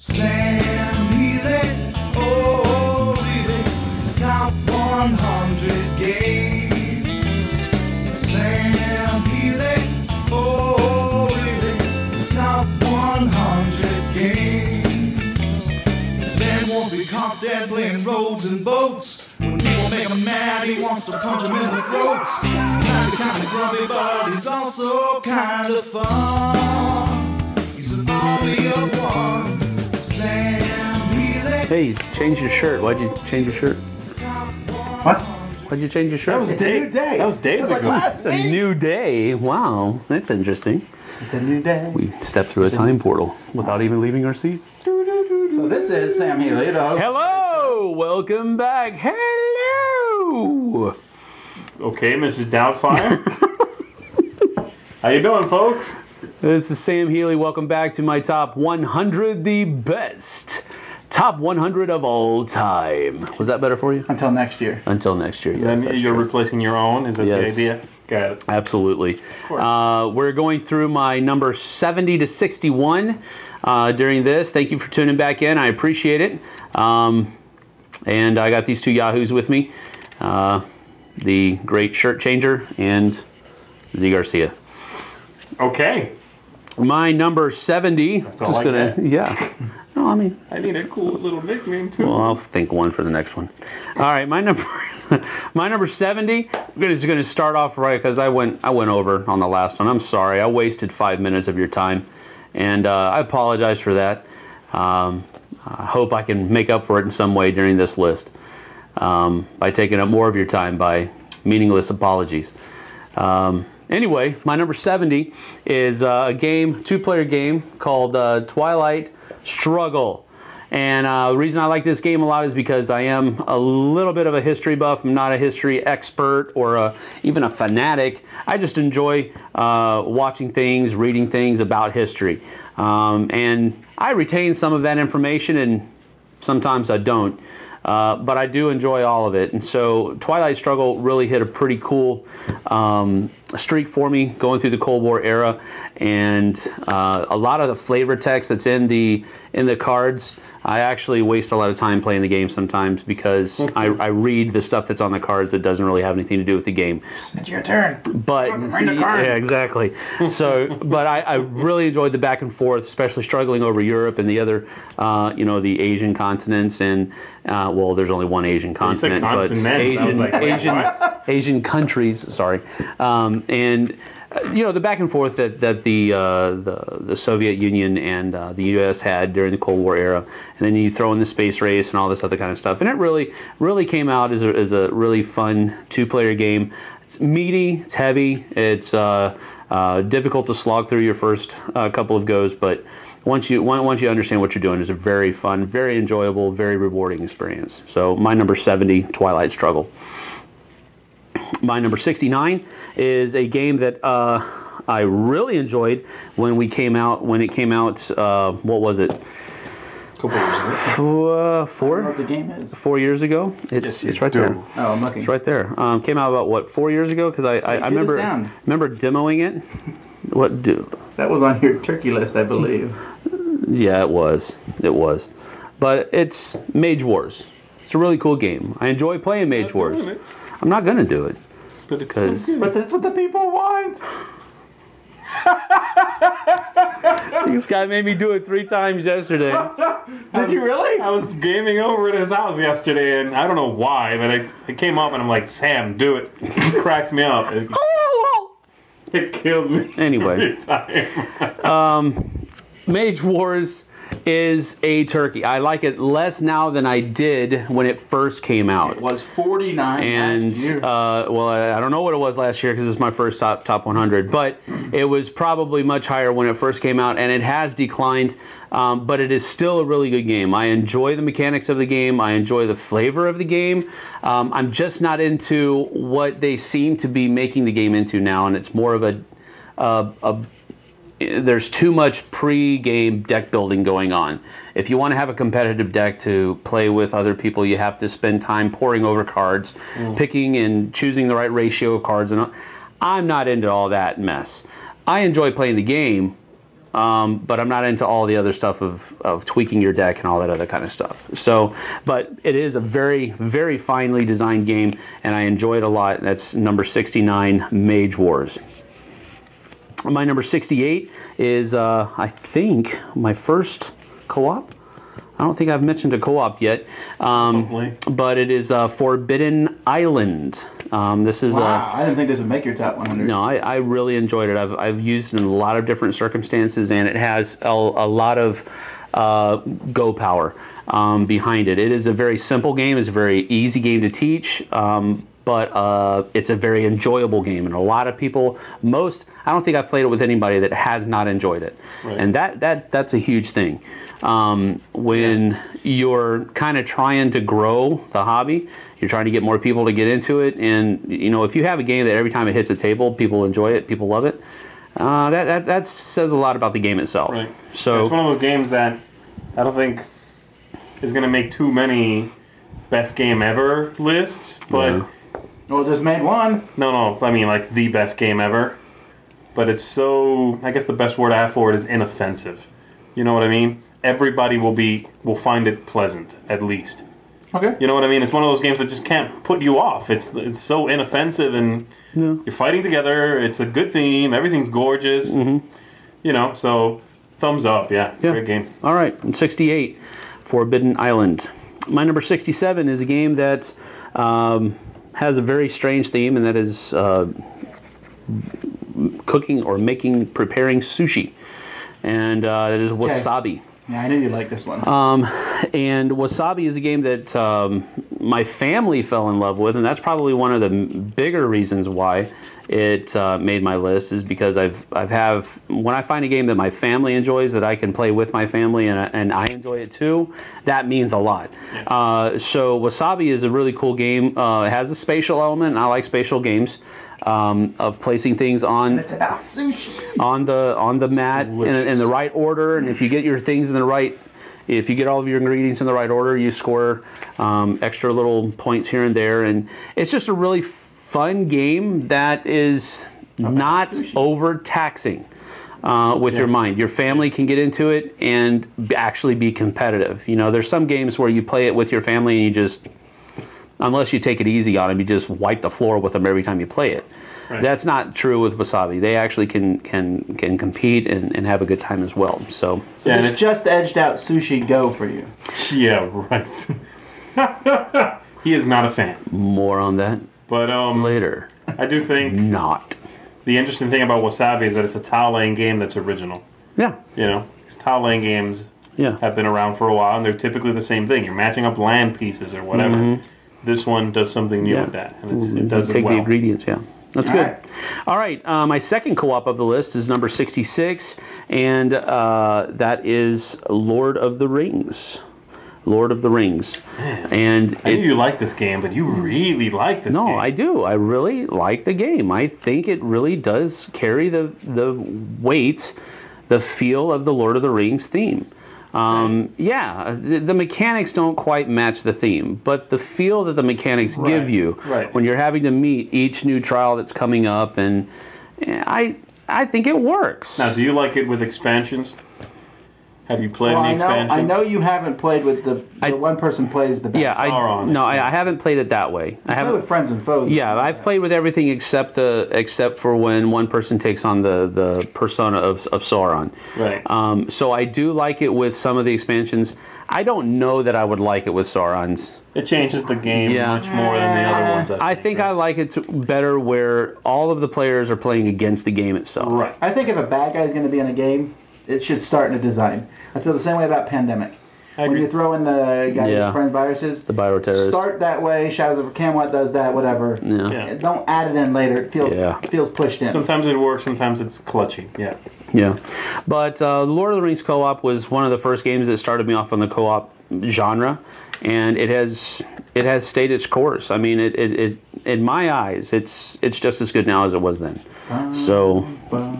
Sam Healey, oh really, his top 100 games. Sam Healey, oh really, his top 100 games. Sam won't be caught dead playing roads and boats. When people make him mad, he wants to punch them in the throats. Not kind of grumpy, but he's also kind of fun. He's an army of one. Hey, change your shirt. Why'd you change your shirt? What? Why'd you change your shirt? That was a new day. That was days ago. It's a new day. Wow, that's interesting. It's a new day. We stepped through a time portal without even leaving our seats. So this is Sam Healey, the host. Hello, welcome back. Hello. Okay, Mrs. Doubtfire. How you doing, folks? This is Sam Healey. Welcome back to my top 100, the best. Top 100 of all time. Was that better for you? Until next year. Until next year, yes. Then you're replacing your own? Is that the idea? Got it. Absolutely. We're going through my number 70 to 61 during this. Thank you for tuning back in. I appreciate it. And I got these two yahoos with me. The great shirt changer and Z Garcia. Okay. My number 70. That's all I got. Yeah. No, I mean, I need a cool little nickname too. well, I'll think one for the next one. All right, my number 70. I'm just going to start off right because I went over on the last one. I'm sorry, I wasted 5 minutes of your time, and I apologize for that. I hope I can make up for it in some way during this list by taking up more of your time by meaningless apologies. Anyway, my number 70 is a game, two-player game called Twilight Struggle. And the reason I like this game a lot is because I am a little bit of a history buff. I'm not a history expert or even a fanatic. I just enjoy watching things, reading things about history. And I retain some of that information and sometimes I don't. But I do enjoy all of it. And so Twilight Struggle really hit a pretty cool streak for me going through the Cold War era. And a lot of the flavor text that's in the cards, I actually waste a lot of time playing the game sometimes because I read the stuff that's on the cards that doesn't really have anything to do with the game. It's your turn. But bring the card. Yeah, exactly. So, but I really enjoyed the back and forth, especially struggling over Europe and the other, the Asian continents. And well, there's only one Asian continent, but Asian countries. Sorry, and. The back and forth that the Soviet Union and the U.S. had during the Cold War era, and then you throw in the space race and all this other kind of stuff, and it really came out as a really fun two-player game. It's meaty, it's heavy, it's difficult to slog through your first couple of goes, but once you understand what you're doing, it's a very fun, very enjoyable, very rewarding experience. So my number 70, Twilight Struggle. My number 69 is a game that I really enjoyed when it came out. What was it? A couple years ago. Four? I don't know what the game is. 4 years ago. It's right there. Oh, I'm looking. It's right there. Came out about what, 4 years ago? Because I remember demoing it. That was on your turkey list, I believe. Yeah, it was. But it's Mage Wars. It's a really cool game. I enjoy playing Mage Wars. I'm not gonna do it. But it's so good. But that's what the people want. This guy made me do it 3 times yesterday. Did you really? I was gaming over at his house yesterday, and I don't know why, but I came up and I'm like, Sam, do it. It cracks me up. It kills me. Anyway, every time. Mage Wars is a turkey. I like it less now than I did when it first came out. It was 49 and last year. Well, I don't know what it was last year because it's my first top 100, but it was probably much higher when it first came out, and it has declined, but it is still a really good game. I enjoy the mechanics of the game. I enjoy the flavor of the game. I'm just not into what they seem to be making the game into now, and it's more of there's too much pre-game deck building going on. If you want to have a competitive deck to play with other people, you have to spend time poring over cards, picking and choosing the right ratio of cards. And I'm not into all that mess. I enjoy playing the game, but I'm not into all the other stuff of tweaking your deck and all that other kind of stuff. So, but it is a very, very finely designed game, and I enjoy it a lot. That's number 69, Mage Wars. My number 68 is, I think, my first co-op. I don't think I've mentioned a co-op yet, but it is Forbidden Island. This is wow, I didn't think this would make your top 100. No, I really enjoyed it. I've used it in a lot of different circumstances, and it has a lot of go power behind it. It is a very simple game. It's a very easy game to teach. But it's a very enjoyable game, and a lot of people, I don't think I've played it with anybody that has not enjoyed it. Right. And that's a huge thing. When you're kind of trying to grow the hobby, you're trying to get more people to get into it, and if you have a game that every time it hits a table, people enjoy it, people love it, that says a lot about the game itself. Right. So it's one of those games that I don't think is going to make too many best game ever lists, but... Yeah. Well, just made one. No, I mean like the best game ever. But it's so, I guess the best word I have for it is inoffensive. You know what I mean? Everybody will find it pleasant, at least. Okay. You know what I mean? It's one of those games that just can't put you off. It's so inoffensive, and you're fighting together. It's a good theme. Everything's gorgeous. Mm-hmm. So thumbs up. Yeah, great game. All right, 68, Forbidden Island. My number 67 is a game that has a very strange theme, and that is cooking or preparing sushi, and that is Wasabi. Yeah, I knew you liked this one. And Wasabi is a game that my family fell in love with, and that's probably one of the bigger reasons why it made my list, is because when I find a game that my family enjoys, that I can play with my family and I enjoy it too, that means a lot. So Wasabi is a really cool game. It has a spatial element, and I like spatial games. Of placing things on it's about sushi. on the mat in the right order, and if you get your things if you get all of your ingredients in the right order, you score extra little points here and there, and it's just a really fun game that is not overtaxing with your mind. Your family can get into it and actually be competitive. There's some games where you play it with your family and you just, unless you take it easy on them, you just wipe the floor with them every time you play it. Right. That's not true with Wasabi. They actually can compete and have a good time as well. So and it's just edged out Sushi Go for you. Yeah, right. He is not a fan. More on that, but later. I do think not. The interesting thing about Wasabi is that it's a tile laying game that's original. Yeah. Because tile laying games have been around for a while, and they're typically the same thing. You're matching up land pieces or whatever. Mm-hmm. This one does something new with that, and it does it well. Take the ingredients, That's good. All right, my second co-op of the list is number 66, and that is Lord of the Rings. Lord of the Rings. Man, and I knew you liked this game, but you really like this game. No, I do. I really like the game. I think it really does carry the weight, the feel of the Lord of the Rings theme. Yeah, the mechanics don't quite match the theme, but the feel that the mechanics give you when you're having to meet each new trial that's coming up, and I think it works. Now, do you like it with expansions? Have you played any expansions? I know you haven't played with the one person plays the best. Yeah, I haven't played it that way. I haven't with friends and foes. Yeah, I've played with everything except for when one person takes on the persona of Sauron. Right. So I do like it with some of the expansions. I don't know that I would like it with Sauron's. It changes the game much more than the other ones. I think I like it better where all of the players are playing against the game itself. Right. I think if a bad guy is going to be in a game, it should start in a design. I feel the same way about Pandemic. When you throw in the guy who spreads viruses, the bioterrorist. Start that way. Shadows of Camelot does that. Whatever. Yeah. Don't add it in later. It feels pushed in. Sometimes it works. Sometimes it's clutchy. Yeah. Yeah, but Lord of the Rings co-op was one of the first games that started me off on the co-op genre, and it has stayed its course. I mean, it in my eyes, it's just as good now as it was then. So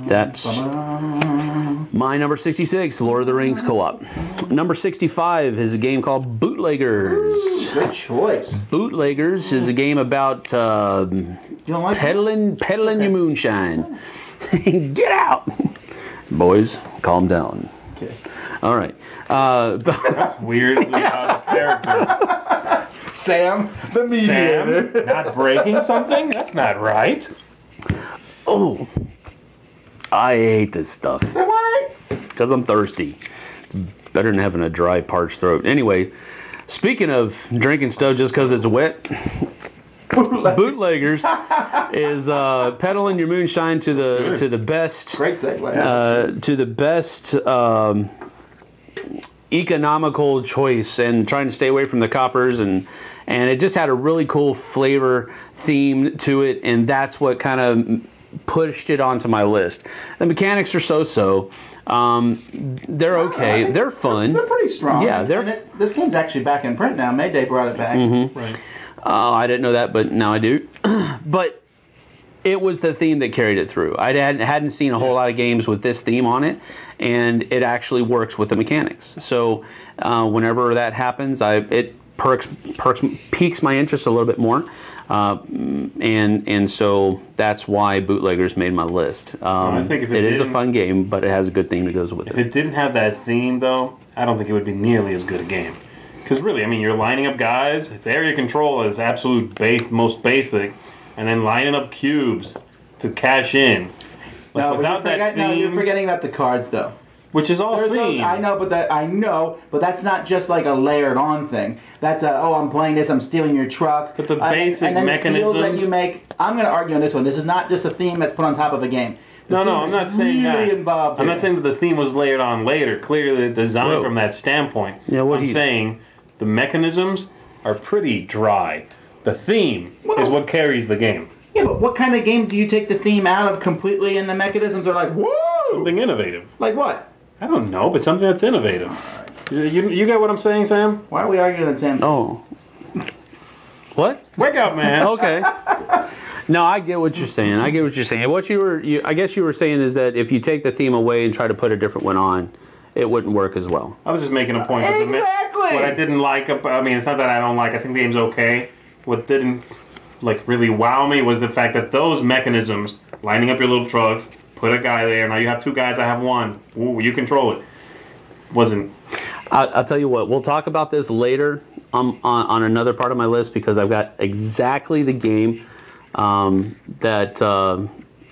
that's my number 66, Lord of the Rings co-op. Number 65 is a game called Bootleggers. Good choice. Bootleggers is a game about peddling your moonshine. Get out. Boys, calm down. Okay. All right. That's weirdly out of character. Sam, the mediator. Sam, not breaking something? That's not right. Oh, I hate this stuff What? because I'm thirsty. It's better than having a dry, parched throat. Anyway, speaking of drinking stuff just because it's wet, Bootleggers is peddling your moonshine to the best. Great segue. To the best economical choice, and trying to stay away from the coppers, and it just had a really cool flavor theme to it, and that's what kind of pushed it onto my list. The mechanics are so. They're okay. They're fun. They're pretty strong. Yeah, this game's actually back in print now. Mayday brought it back. Mm-hmm. Right. I didn't know that, but now I do. But it was the theme that carried it through. I hadn't seen a whole lot of games with this theme on it, and it actually works with the mechanics. So whenever that happens, it piques my interest a little bit more, and so that's why Bootleggers made my list. I think if it is a fun game, but it has a good theme that goes with it. If it didn't have that theme, though, I don't think it would be nearly as good a game. Because really, I mean, you're lining up guys. It's area control is absolute most basic, and then lining up cubes to cash in. Like, No, without that theme, you're forgetting about the cards though. which is all There's those, theme. I know, but that's not just like a layered on thing. That's I'm playing this, I'm stealing your truck. But the basic and then mechanisms the deals that you make. I'm going to argue on this one. This is not just a theme that's put on top of a game. No, I'm not saying really that. Involved I'm here. not saying that the theme was layered on later. Clearly designed Whoa. from that standpoint. Yeah, I'm saying the mechanisms are pretty dry. The theme is what carries the game. Yeah, but what kind of game do you take the theme out of completely and the mechanisms are like, whoa! Something innovative. Like what? I don't know, but something that's innovative. You get what I'm saying, Sam? Why are we arguing on Sam? Oh. What? Wake up, man. Okay. No, I get what you're saying. I guess you were saying is that if you take the theme away and try to put a different one on, it wouldn't work as well. I was just making a point. that Exactly. What I didn't like, I mean, it's not that I don't like. I think the game's okay. What didn't really wow me was the fact that those mechanisms, lining up your little trucks, put a guy there. Now you have two guys. I have one. Ooh, you control it. Wasn't. I'll tell you what. We'll talk about this later on another part of my list because I've got exactly the game that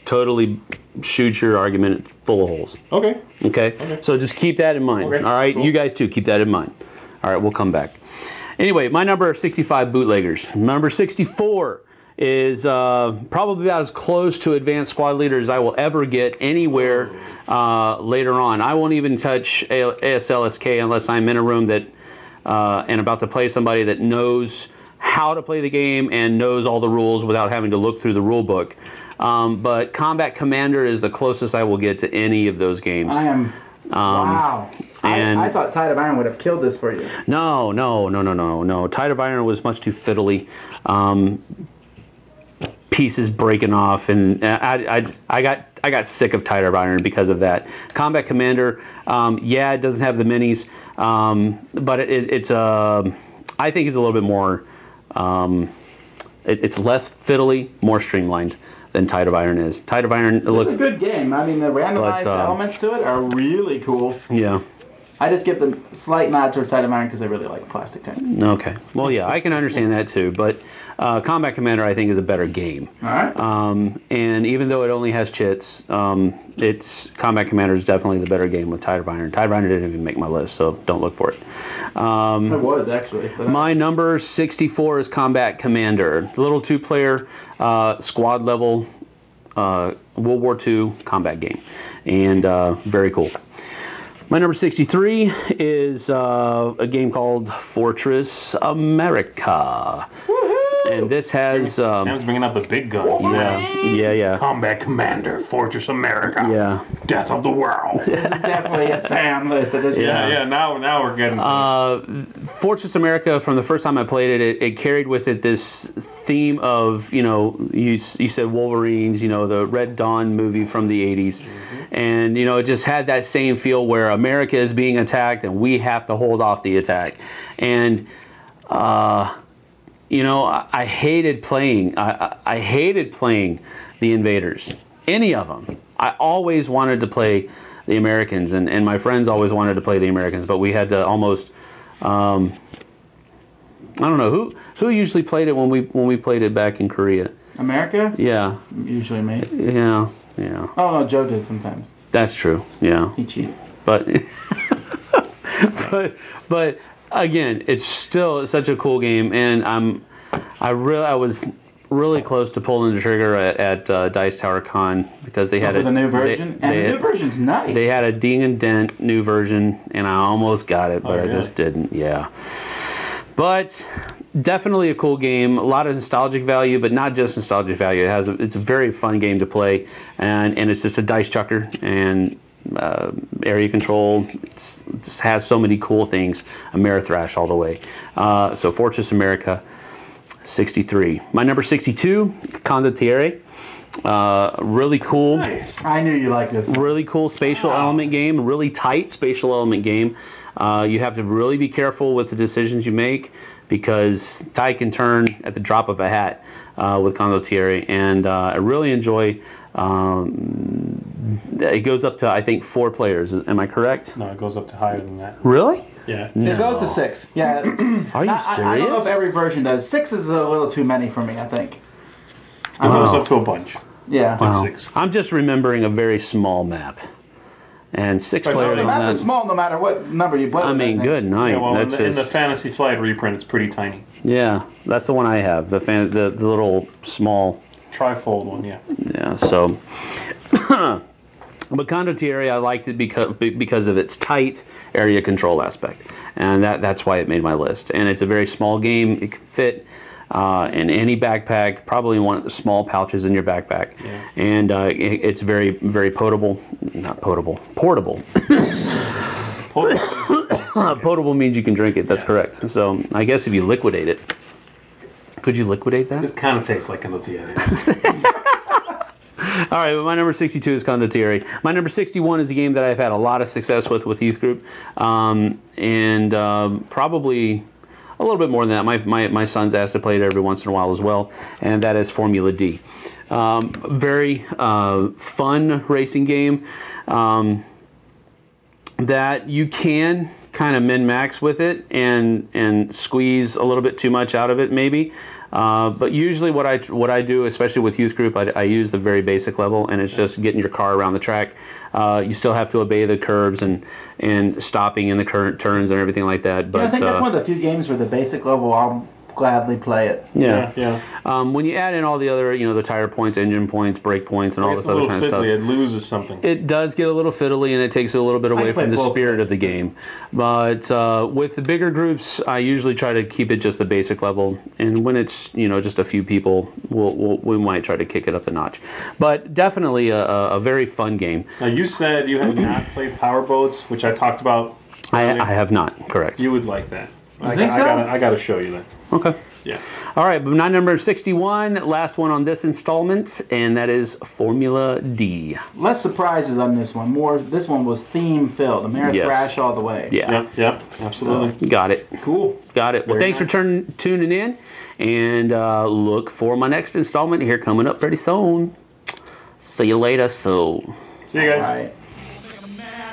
totally shoots your argument full of holes. Okay. So just keep that in mind. Okay, All right. cool. You guys too. Keep that in mind. All right. We'll come back. Anyway, my number 65 Bootleggers. Number 64 is probably about as close to Advanced Squad Leader as I will ever get anywhere later on. I won't even touch ASLSK unless I'm in a room that and about to play somebody that knows how to play the game and knows all the rules without having to look through the rule book. But Combat Commander is the closest I will get to any of those games. I am. Wow. and- I thought Tide of Iron would have killed this for you. No. Tide of Iron was much too fiddly. Pieces breaking off, and I got sick of Tide of Iron because of that. Combat Commander, yeah, it doesn't have the minis, but it's I think it's a little bit more. It's less fiddly, more streamlined than Tide of Iron is. Tide of Iron looks. It's a good game. I mean, the randomized elements to it are really cool. Yeah. I just give the slight nod towards Tide of Iron because I really like plastic tanks. Okay. Well, yeah, I can understand that too, but Combat Commander I think is a better game. All right. And even though it only has chits, it's Combat Commander is definitely the better game with Tide of Iron. Tide of Iron didn't even make my list, so don't look for it. It was actually. But My number 64 is Combat Commander, little two-player squad level World War II combat game, and very cool. My number 63 is a game called Fortress America. And this has... Sam's bringing up the big guns. Yeah. Combat Commander, Fortress America. Yeah. Death of the world. this is definitely a Sam list at this point. Yeah. Now we're getting. Fortress America, from the first time I played it, it carried with it this theme of, you said Wolverines, the Red Dawn movie from the 80s. And, it just had that same feel where America is being attacked and we have to hold off the attack. And, I hated playing. I hated playing the invaders. Any of them. I always wanted to play, the Americans, and my friends always wanted to play the Americans, but we had to almost. I don't know who usually played it when we played it back in Korea. America? Yeah. Usually me. Yeah. Oh no, Joe did sometimes. That's true. Yeah. He cheated. But but again, it's still such a cool game, and I was really close to pulling the trigger at Dice Tower Con because they had the new version, the new version's nice. They had a ding and dent new version, and I almost got it, but I just didn't. Yeah, but definitely a cool game. A lot of nostalgic value, but not just nostalgic value. It's a very fun game to play, and it's just a dice chucker and area control. It just has so many cool things. Amerithrash all the way. So Fortress America 63. My number 62, Condottiere. Really cool. Nice. I knew you liked this one. Really cool spatial element game. Really tight spatial element game. You have to really be careful with the decisions you make because tide can turn at the drop of a hat with Condottiere, and I really enjoy. It goes up to, I think, 4 players. Am I correct? No, it goes up to higher than that. Really? Yeah. It goes to 6. Yeah. Are you serious? I don't know if every version does. 6 is a little too many for me, I think. It goes up to a bunch. Yeah. Wow. 6. I'm just remembering a very small map. And 6 players The on map that. is small no matter what number you play. I mean, good night. Yeah, well, That's in the just, Fantasy Flight reprint, it's pretty tiny. yeah, that's the one I have. The little small. Trifold one, yeah. Yeah. So, but Condottiere, I liked it because of its tight area control aspect, and that's why it made my list. And it's a very small game. It can fit in any backpack, probably one of the small pouches in your backpack. Yeah. And it's very, very potable. Not potable. Portable. Potable means you can drink it. That's correct. So I guess if you liquidate it, could you liquidate that? This kind of tastes like Condottiere. All right, but my number 62 is Condottiere. My number 61 is a game that I've had a lot of success with youth group, and probably a little bit more than that. My son's asked to play it every once in a while as well, and that is Formula D. Very fun racing game that you can kind of min-max with it and squeeze a little bit too much out of it maybe. But usually what I do, especially with youth group, I use the very basic level, and it's just getting your car around the track. You still have to obey the curbs and stopping in the current turns and everything like that. But I think that's one of the few games where the basic level I'll gladly play it. Yeah. When you add in all the other, the tire points, engine points, brake points, and all this other kind of stuff, it loses something. It does get a little fiddly, and it takes a little bit away from the spirit of the game. But with the bigger groups, I usually try to keep it just the basic level. And when it's just a few people, we might try to kick it up the notch. But definitely a very fun game. Now you said you had not played Power Boats, which I talked about. I have not. Correct. You would like that. I got to show you that. Okay. Yeah. All right, but my number 61, last one on this installment, and that is Formula D. Less surprises on this one. This one was theme filled. Amerithrash all the way. Yeah. Yep. Absolutely. Got it. Cool. Got it. Well, Very thanks for tuning in, and look for my next installment here coming up pretty soon. See you later. So. See you guys. All right.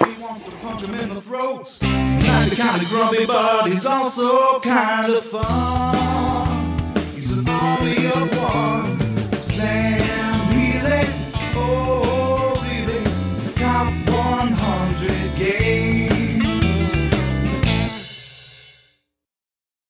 He wants to punch him in the throats. Not the kind of grumpy, but he's also kind of fun. He's an army of one.